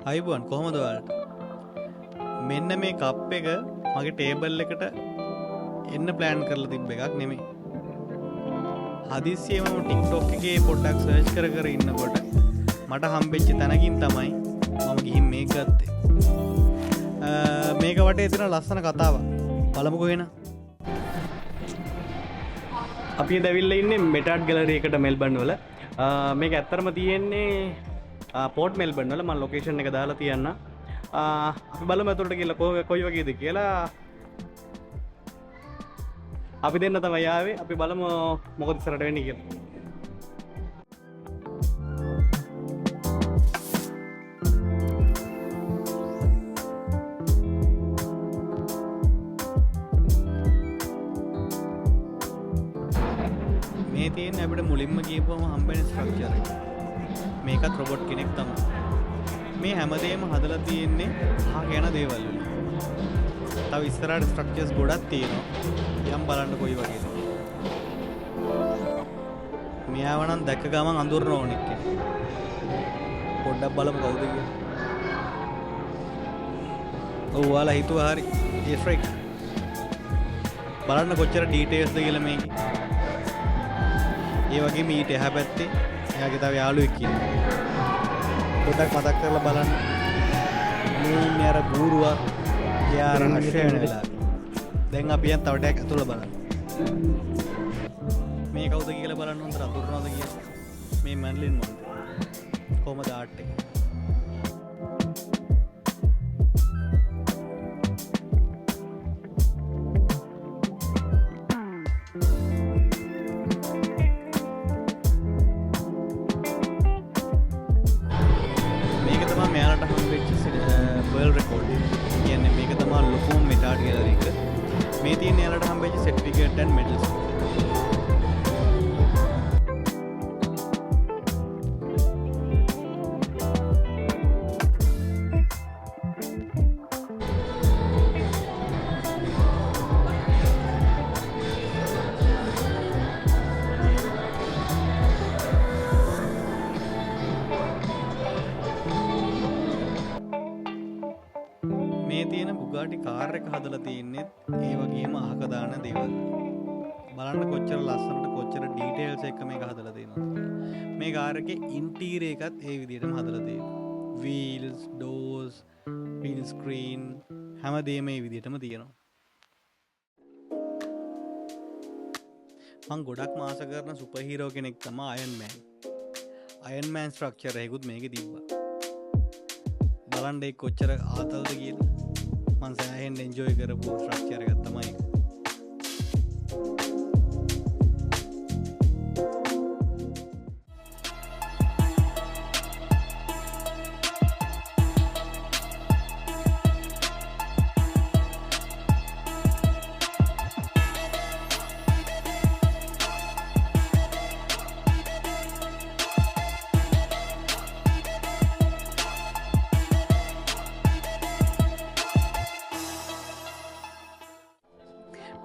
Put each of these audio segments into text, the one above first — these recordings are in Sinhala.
අයිබුවන් කොහොමද ඔයාලට? මෙන්න මේ කප් එක මගේ ටේබල් එකට එන්න ප්ලෑන් කරලා තිබ්බ එකක් නෙමෙයි. හදිස්සියෙම මම TikTok එකේ පොඩ්ඩක් සර්ච් කර කර ඉන්නකොට මට හම්බෙච්ච තැනකින් තමයි මම ගිහින් මේක ගත්තේ. මේක වටේ තියෙන ලස්සන කතාවක් බලමුකෝ එහෙනම්. අපි දැවිල්ලා ඉන්නේ මෙටාඩ් ගැලරි එකට මෙල්බර්න් වල. මේක ඇත්තටම තියෙන්නේ පෝට් මෙල්බර්න් වල. මම ලොකේෂන් එක දාලා තියන්න. අපි බලමු අතට ගිහලා කොයි වගේද කියලා. අපි දෙන්න තමයි ආවේ. අපි බලමු මොකද ඉස්සරහට වෙන්නේ කියලා. මේ තියෙන්නේ අපිට මුලින්ම කියපුවම හම්බෙන ස්ට්‍රක්චර් එක. මේකත් රොබොට් කෙනෙක් තමයි. මේ හැමදේම හදලා තියෙන්නේ අහගෙන දේවල් වලින්. තව ඉස්සරහට ස්ට්‍රක්චර්ස් ගොඩක් තියෙනවා. යම් බලන්න කොයි වගේද. මෙයාව නම් දැක්ක ගමන් අඳුරන ඕනෙක් කෙනෙක්. පොඩ්ඩක් බලමු කවුද කියලා. ඔව් ඔයාලා හිතුවා හරි. ඒ ෆ්‍රෙක්. බලන්න කොච්චර ඩීටේල්ස්ද කියලා මේකේ. ඒ වගේම ඊට එහා පැත්තේ එයාගේ තව යාළුවෙක් ඉන්නවා. පොඩ්ඩක් මතක් කරලා බලන්න. මේ ඉන්නේ අර බූරුවා. එයා රහස්‍ය වෙන වෙලාවේ. දැන් අපි යන් තව ටයක් ඇතුළ බලන්න. මේ කවුද කියලා බලන්න හොඳට අඳුරනවද කියලා. මේ මැන්ලින් මොන්ද. කොහමද ආර්ට් එක. මේක තමයි මෙයාලට හම්බෙච්ච වර්ල්ඩ් රෙකෝඩ් එක. කියන්නේ මේක තමයි ලොකුම මෙටාඩ් ගැලරි එක. මේ තියෙන යාලට හම්බෙච්ච සර්ටිෆිකේට් ඇන්ඩ් මෙඩල්ස්. මේ තියෙන බුගාටි කාර් එක හදලා තියෙන්නේ ඒ වගේම අහක දාන දේවල්. බලන්න කොච්චර ලස්සනට කොච්චර ඩීටේල්ස් එක මේක හදලා තියෙනවද. මේ කාර් එකේ ඉන්ටීරියර් එකත් ඒ විදිහටම හදලා තියෙනවා. වීල්ස්, ඩෝර්ස්, වින්ඩ් ස්ක්‍රීන් හැමදේම මේ විදිහටම තියෙනවා. මම ගොඩක් මාස කරන සුපර් හීරෝ කෙනෙක් තමයි අයන් මෑන්. අයන් මෑන් ස්ට්‍රක්චර් එකකුත් මේකේ තිබ්බා. බලන්න ඒක කොච්චර ආතල්ද කියලා. මම සෑහෙන එන්ජොයි කරපු ස්ට්‍රක්චර් එකක් තමයි ඒක.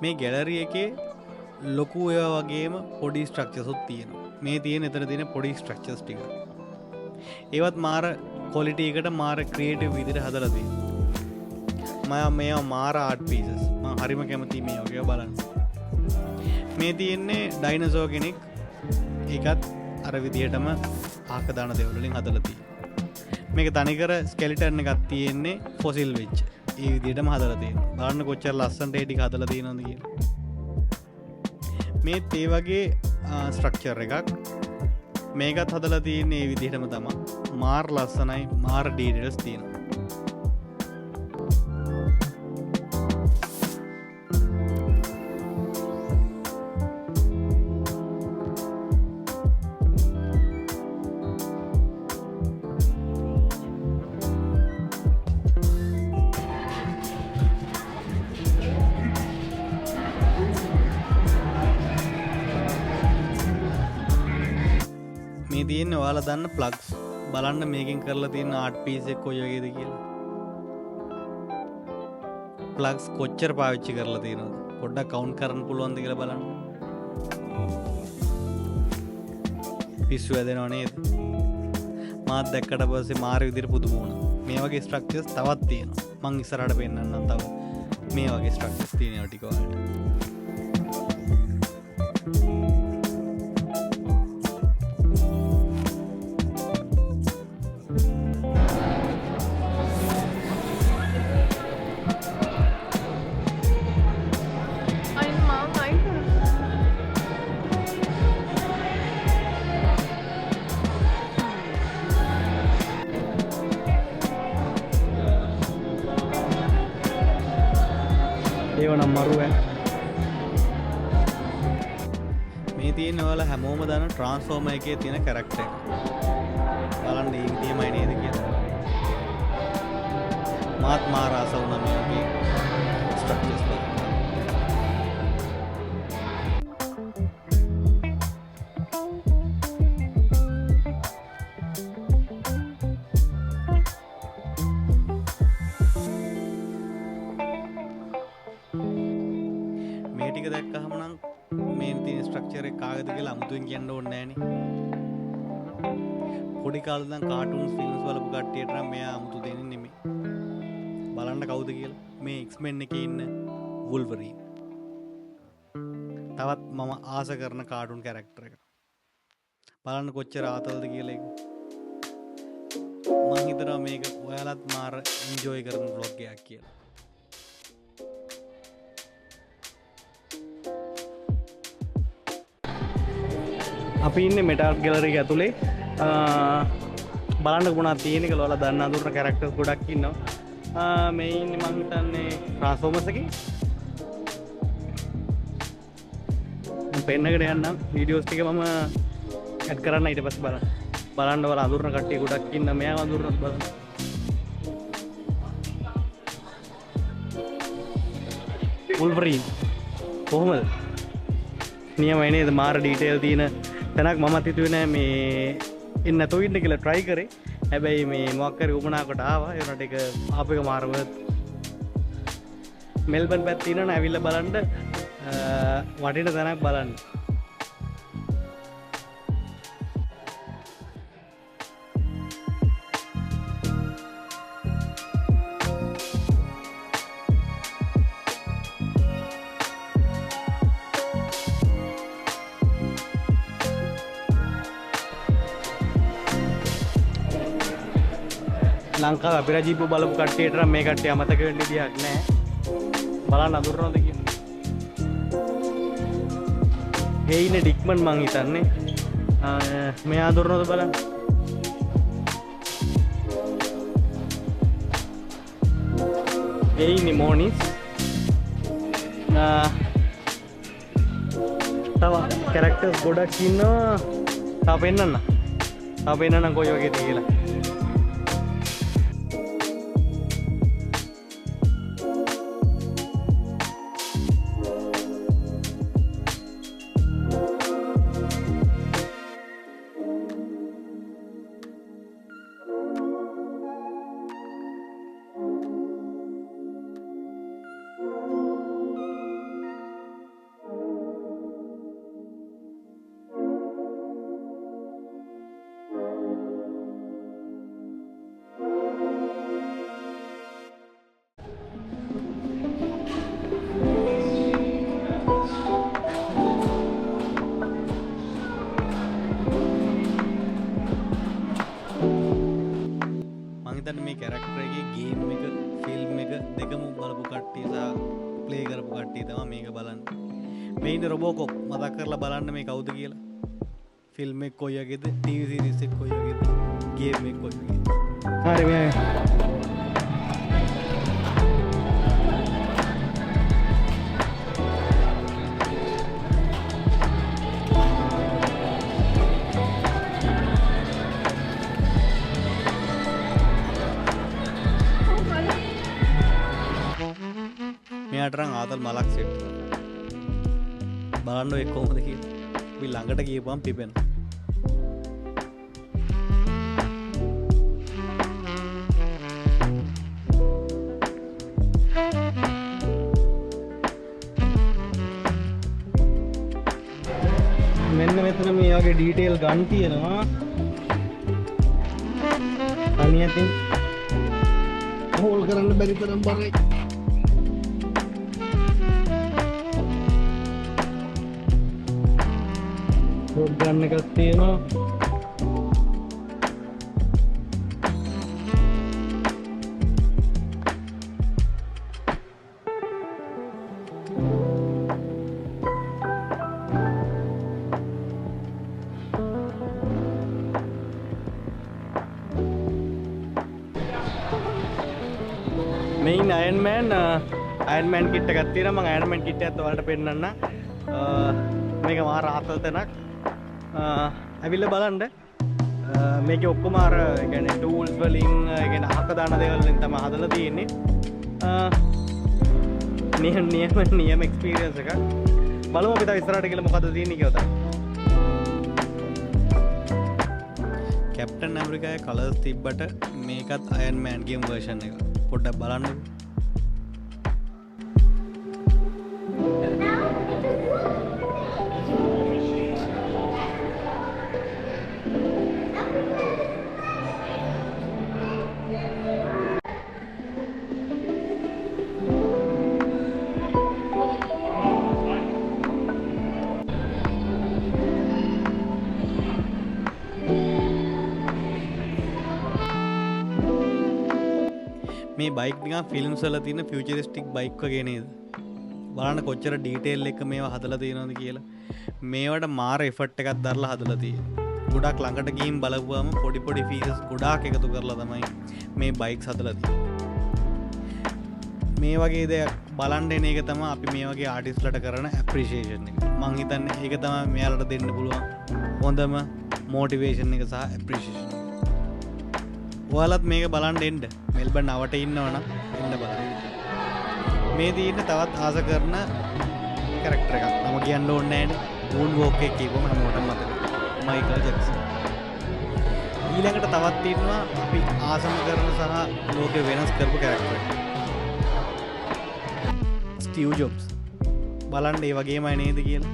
මේ ගැලරි එකේ ලොකු ඒවා වගේම පොඩි ස්ට්‍රක්චර්ස් උත් තියෙනවා. මේ තියෙන එතන තියෙන පොඩි ස්ට්‍රක්චර්ස් ටික. ඒවත් මාර ක්වොලිටි එකට මාර ක්‍රියේටිව් විදිහට හදලා තියෙනවා. මම මේවා මාර ආර්ට් පීසස්. මම හරිම කැමතියි මේ වගේ බලන්න. මේ තියෙන්නේ ඩයිනසෝර් කෙනෙක්. ඒකත් අර විදිහටම ආක දාන දේවල් වලින් හදලා තියෙනවා. මේක තනිකර ස්කෙලිටන් එකක් තියෙන්නේ ෆොසිල් වෙච්ච. ඒ විදිහටම හදලා තියෙනවා. බලන්න කොච්චර ලස්සනට ඒ ටික හදලා තියෙනවද කියලා. මේත් ඒ වගේ ස්ට්‍රක්චර් එකක්. මේකත් හදලා තියෙන්නේ ඒ විදිහටම තමයි. මාර ලස්සනයි, මාර ඩීටේල්ස් තියෙනවා. මේ තියෙන්නේ ඔයාලා දන්න ප්ලග්ස්. බලන්න මේකෙන් කරලා තියෙන ආර්ට් පීස් එක කොයි වගේද කියලා. ප්ලග්ස් කොච්චර පාවිච්චි කරලා තියෙනවද? පොඩ්ඩක් කවුන්ට් කරන්න පුළුවන්ද කියලා බලන්න. පිස්සු වැදෙනව නේද? මම මාත් දැක්කට පස්සේ මාර විදිහට පුදුම වුණා. මේ වගේ ස්ට්‍රක්චර්ස් තවත් තියෙනවා. මං ඉස්සරහට පෙන්නන්නම් තව මේ වගේ ස්ට්‍රක්චර්ස් තියෙනවා ටික වලට. ඒවනම් මරුව මේ තියෙන ඔයාලා හැමෝම දන්න ට්‍රාන්ස්ෆෝමර් එකේ තියෙන කැරක්ටර් එක. බලන්න මේ විදියමයි නේද කියලා. මාත් මාර ආස වුණා මේ වගේ ස්ට්‍රක්චර්ස් බලන්න. මේ ටික දැක්කහම නම් මේ තියෙන ස්ට්‍රක්චර් එක කාගෙද කියලා අමුතුවෙන් කියන්න ඕනේ නැහනේ. පොඩි කාලේ ඉඳන් කාටුන්ස් ෆිල්ම්ස් බලපු කට්ටියට නම් මෙයා අමුතු දෙන්නේ නෙමෙයි. බලන්න කවුද කියලා. මේ X-Men එකේ ඉන්න වුල්වරීන්. තවත් මම ආස කරන කාටුන් කැරක්ටර් එක. බලන්න කොච්චර ආතල්ද කියලා ඒක. මම හිතනවා මේක ඔයාලත් මාර එන්ජොයි කරන vlog එකක් කියලා. අපි ඉන්නේ මෙටාර්ට් ගැලරි එක ඇතුලේ. බලන්න මොනවද තියෙන්නේ කියලා ඔයාලා දන්න අඳුරන කැරක්ටර්ස් ගොඩක් ඉන්නවා. මේ ඉන්නේ මම හිතන්නේ ට්‍රාන්ස්ෆෝමර්ස් එකේ. මම පෙන්නකට යන්නම් වීඩියෝස් ටික මම ඇඩ් කරන්න ඊට පස්සේ බලන්න ඔයාලා අඳුරන කට්ටිය ගොඩක් ඉන්නවා. මෙයාව අඳුරනත් බලන්න. වුල්වරීන් කොහොමද? නියමයි නේද? මාර ඩීටේල් තියෙන තැනක් මමත් හිතුවේ නෑ මේ ඉන්න නැතුව ඉන්න කියලා try කරේ. හැබැයි මේ මොකක් හරි උමනාවකට ආවා. ඒ උනට ඒක ආපේක මාරම මෙල්බන් පැත්තේ ඉන්නවනේ ඇවිල්ලා බලන්න වටින තැනක් බලන්න. ලංකාව අපිරජීප බලපු කට්ටියට නම් මේ කට්ටිය අමතක වෙන්න විදියක් නැහැ. බලන්න අඳුරනවද කියලා. ඒ ඉන්නේ ඩික්මන් මං හිතන්නේ. මෙයා අඳුරනවද බලන්න. ඒ ඉන්නේ මොනිස්. තව කැරක්ටර්ස් ගොඩක් ඉන්නවා. තාම පෙන්නන්න කොයි වගේද කියලා. මේ කැරක්ටර් එකේ ගේම් එක ෆිල්ම් එක දෙකම බලපු කට්ටිය සහ ප්ලේ කරපු කට්ටිය තමයි මේක බලන්නේ. මේ ඉන්නේ රොබෝකොප් මතක් කරලා බලන්න මේ කවුද කියලා. ෆිල්ම් එක කොයි වගේද, ටීවී සීරීස් එක කොයි වගේද, ගේම් එක කොයි වගේද. හරි මේ මෙයාටරන් ආතල් මලක් සෙට් බලන්න ඔය කොහොමද කියලා. අපි ළඟට ගියපුවම පිපෙනවා. මෙන්න මෙතන මේ වගේ ඩීටේල් ගන් තියෙනවා. තනියතින් හෝල් කරන්න බැරි තරම් බරයි. රෝඩ් ගන්න එකක් තියෙනවා. මෙයින් අයන්මෑන් කිට් එකක් තියෙනවා. මම අයන්මෑන් කිට් එකත් ඔයාලට පෙන්නන්න. මේක මාර ආතල් තැනක්. ඇවිල්ලා බලන්න. මේකේ ඔක්කොම අර කියන්නේ ටූල්ස් වලින් කියන්නේ අහක දාන දේවල් වලින් තමයි හදලා තියෙන්නේ. නියම එක්ස්පීරියන්ස් එකක්. බලමු අපි තව ඉස්සරහට ගිහලා මොකද තියෙන්නේ කියලා තමයි. කැප්ටන් ඇමරිකාගේ කලර්ස් තිබ්බට මේකත් අයන් මෑන් ගේම් වර්ෂන් එක. පොඩ්ඩක් බලන්නකෝ. මේ බයික් නිකන් ෆිල්ම්ස් වල තියෙන ෆියුචරිස්ටික් බයික් වගේ නේද? බලන්න කොච්චර ඩීටේල් එක මේවා හදලා තියෙනවද කියලා. මේවට මාර එෆර්ට් එකක් දරලා හදලා තියෙනවා. ගොඩක් ළඟට ගිහින් බලපුවාම පොඩි පොඩි ෆීචර්ස් ගොඩාක් එකතු කරලා තමයි මේ බයික්ස් හදලා තියෙන්නේ. මේ වගේ දෙයක් බලන්න එන එක තමයි අපි මේ වගේ ආටිස්ට්ලට කරන ඇප්‍රීෂিয়েෂන් එක. මං හිතන්නේ ඒක තමයි මෙයාලට දෙන්න පුළුවන් හොඳම මොටිවේෂන් එක සහ ඇප්‍රීෂিয়েෂන් එක. ඔයාලත් මේක බලන්න එන්න. මෙල්බන් අවට ඉන්නවනම් එන්න බලන්න. මේ තියෙන තවත් ආස කරන කැරක්ටර් එකක්. මම කියන්න ඕනේ නැහැ. වුන් වෝක් එක කියපුවම හැමෝටම මතකයි. Michael Jackson. ඊළඟට තවත් ඉන්නවා අපි ආසම කරන සහ ලෝකෙ වෙනස් කරපු කැරක්ටර් එක. Steve Jobs. බලන්න ඒ වගේමයි නේද කියලා.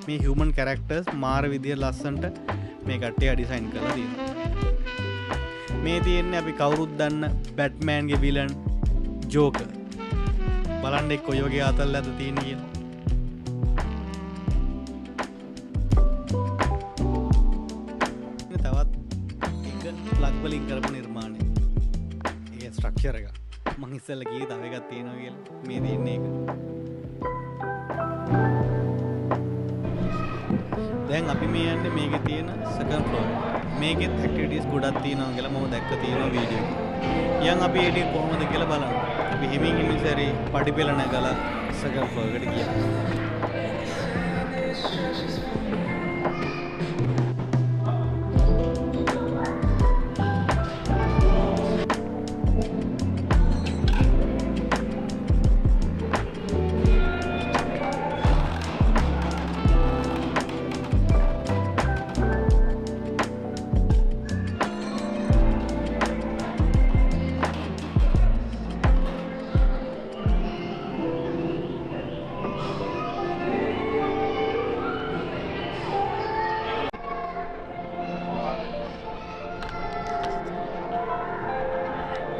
මේ හියුමන් කැරක්ටර්ස් මාර විදිය ලස්සනට මේ කට්ටිය ඩිසයින් කරලා තියෙනවා. මේ තියෙන්නේ අපි කවුරුත් දන්න බැට්මෑන්ගේ විලන් ජෝකර්. බලන්න එක්ක ඔය වගේ අතල් ඇද තියෙන කියලා. තවත් එක ප්ලග් වලින් කරපු නිර්මාණය. ඒක ස්ට්‍රක්චර් එක. මං ඉස්සෙල්ලා කිව්වේ තව එකක් තියෙනවා කියලා. මේ තියෙන්නේ ඒක. දැන් අපි මේ යන්නේ මේකේ තියෙන සෙකන්ඩ් ෆ්ලෝර්. මේකෙත් ඇක්ටිවිටීස් ගොඩක් තියෙනවා කියලා මම දැක්ක තියෙනවා වීඩියෝ එකේ. යන් අපි ඒක කොහොමද කියලා බලන්න. අපි හිමින් හිමින් සැරේ පඩිපෙළ නැගලා සෙකන්ඩ් ෆ්ලෝර් එකට ගියා.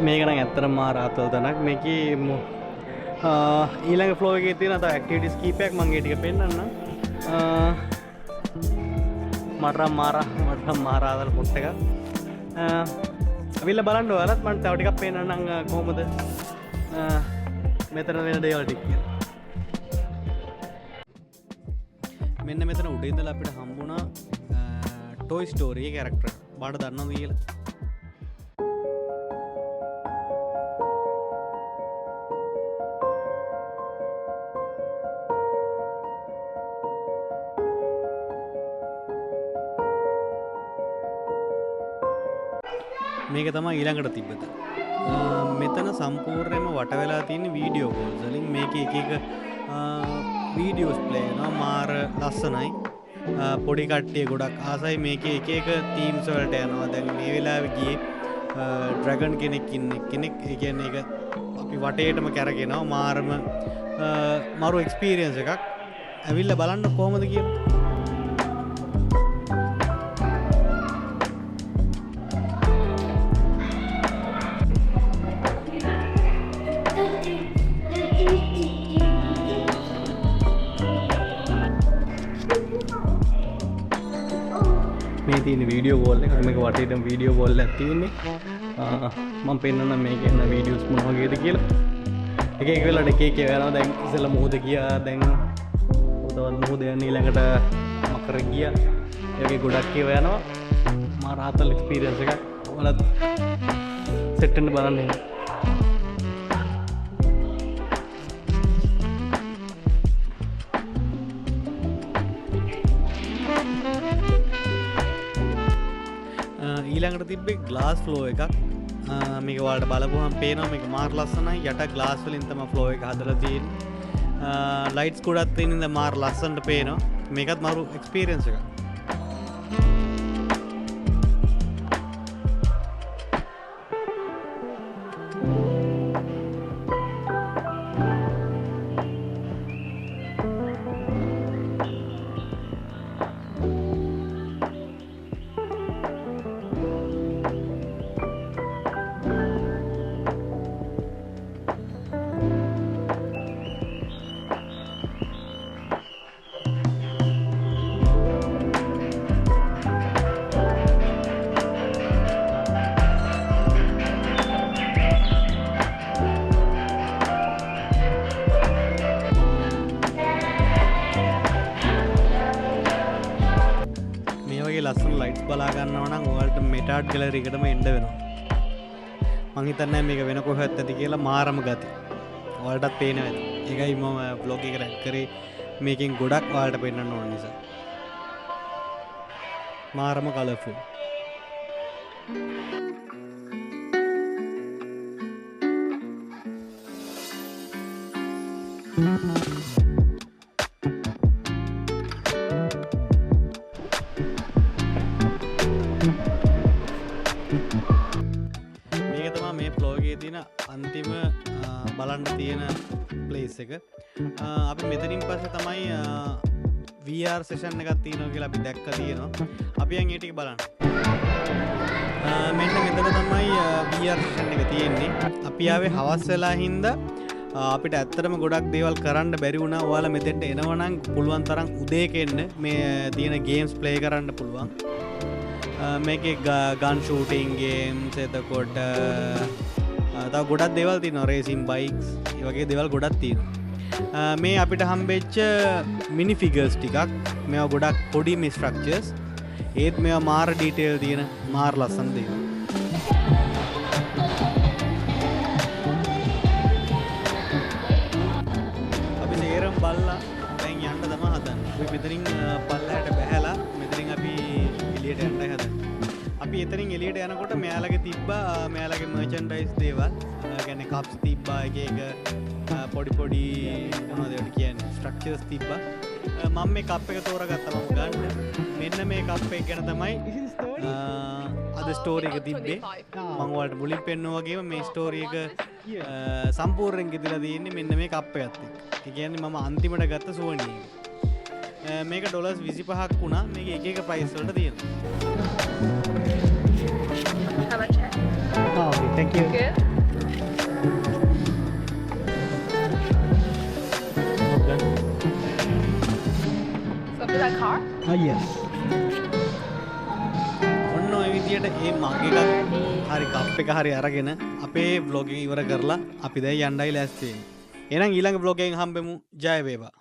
මේක නම් ඇත්තටම මාර ආතල් තැනක්. මේකේ ඊළඟ ෆ්ලෝ එකේ තියෙන තව ඇක්ටිවිටීස් කීපයක් මම ඒ ටික පෙන්නන්නම්. මට මාර ආතල් පොට් එකක්. අවිල්ල බලන්න ඔයාලත් මම තව ටිකක් පෙන්නන්නම් කොහොමද මෙතන වෙන දේවල් ටික කියලා. මෙන්න මෙතන උඩ ඉඳලා අපිට හම්බුණා ටොයි ස්ටෝරි එකේ කැරක්ටර්. බාඩ දන්නවද කියලා? මේක තමයි ඊළඟට තිබ්බත. මෙතන සම්පූර්ණයෙන්ම වට වෙලා තියෙන වීඩියෝ කෝල්ස් වලින් මේකේ එක එක වීඩියෝස් ප්ලේ වෙනවා. මාර ලස්සනයි. පොඩි කට්ටිය ගොඩක් ආසයි මේකේ එක එක තීම්ස් වලට යනවා. දැන් මේ වෙලාවේ ගියේ ඩ්‍රැගන් කෙනෙක් ඉන්නේ. කෙනෙක් ඒ කියන්නේ ඒක අපි වටේටම කැරගෙනවා. මාරම මරු එක්ස්පීරියන්ස් එකක්. ඇවිල්ලා බලන්න කොහොමද කියලා. තියෙන වීඩියෝ කෝල් එකක්. මේක වටේටම වීඩියෝ කෝල් එකක් තියෙන්නේ. මම පෙන්නන්න මේකේ ඉන්න වීඩියෝස් මොන වගේද කියලා. එක එක වෙලාවට එක එක වෙනවා. දැන් ඉස්සෙල්ලා මොහොත ගියා. දැන් තවත් මොහොත යන ඊළඟට මකර ගියා. ඒ වගේ ගොඩක් ඒවා යනවා. මා රාතල් එක්ස්පීරියන්ස් එකක්. ඔයාලත් සෙට් වෙන්න බලන්න. ඊළඟට තිබ්බේ ග්ලාස් ෆ්ලෝ එකක්. මේක ඔයාලට බලපුවහම පේනවා මේක මාර ලස්සනයි. යට ග්ලාස් වලින් තමයි ෆ්ලෝ එක හදලා තියෙන්නේ. ලයිට්ස් ගොඩක් තියෙන ඉඳ මාර ලස්සනට පේනවා. මේකත් මාරු එක්ස්පීරියන්ස් එකක්. ලස්සන ලයිට්ස් බලා ගන්නවා නම් ඔයාලට මෙටාඩ් ගැලරි එකටම එන්න වෙනවා. මං හිතන්නේ මේක වෙන කොහෙවත් ඇති කියලා මාරම ගති. ඔයාලටත් පේනවා ඇති. ඒකයි මම vlog එක රෙක් කරේ මේකෙන් ගොඩක් ඔයාලට පෙන්නන්න ඕන නිසා. මාරම කලර්ෆුල්. මේ ෆ්ලෝ එකේ තියෙන අන්තිම බලන්න තියෙන ප්ලේස් එක. අපි මෙතනින් පස්සේ තමයි VR සෙෂන් එකක් තියෙනවා කියලා අපි දැක්ක තියෙනවා. අපි යන් ඒ ටික බලන්න. මෙන්න මෙතන තමයි VR සෙෂන් එක තියෙන්නේ. අපි ආවේ හවස් වෙලා හින්දා අපිට ඇත්තටම ගොඩක් දේවල් කරන්න බැරි වුණා. ඔයාලා මෙතෙන්ට එනවනම් පුළුවන් තරම් උදේක එන්න. මේ තියෙන ගේම්ස් ප්ලේ කරන්න පුළුවන්. මේකේ ගන් ෂූටින් ගේම්ස් එතකොට තව ගොඩක් දේවල් තියෙනවා. රේසින් බයික්ස් ඒ වගේ දේවල් ගොඩක් තියෙනවා. මේ අපිට හම්බෙච්ච මිනි ෆිගර්ස් ටිකක්. මේවා ගොඩක් පොඩි මේ ස්ට්‍රක්චර්ස්. ඒත් මේවා මාර ඩීටේල් තියෙන මාර ලස්සන දේවල්. අපි සේරම බල්ලා දැන් යන්න තමයි හදන්නේ. අපි මෙතනින් පල්ලයට බැහැලා මෙතනින් අපි එළියට යන්නයි හදන්නේ. අපි එතනින් එළියට යනකොට මෙයාලගේ තිබ්බා මෙයාලගේ මර්චන්ඩයිස් දේවල්. කියන්නේ කප්ස් තිබ්බා එක එක පොඩි පොඩි මොනවද ඒවට කියන්නේ ස්ට්‍රක්චර්ස් තිබ්බා. මම මේ කප් එක තෝරගත්තා මම ගන්න. මෙන්න මේ කප් එක ගැන තමයි අද ස්ටෝරි එක තිබ්බේ. මම ඔයාලට මුලින් පෙන්නුවා වගේම මේ ස්ටෝරි එක සම්පූර්ණයෙන් ගෙදලා තියෙන්නේ මෙන්න මේ කප් එකත් එක්ක. ඒ කියන්නේ මම අන්තිමට ගත්ත සෝනි එක. මේක $25ක් වුණා. මේක එක එක ප්‍රයිස් වලට තියෙනවා. How much? Oh, okay, thank you. Good. So for that car? Yes. ඔන්න ඔය විදියට මේ මග් එකක් හරි කප් එක හරි අරගෙන අපේ vlog එක ඉවර කරලා අපි දැන් යන්නයි ලෑස්ති වෙන්නේ. එහෙනම් ඊළඟ vlog එකෙන් හම්බෙමු. ජය වේවා.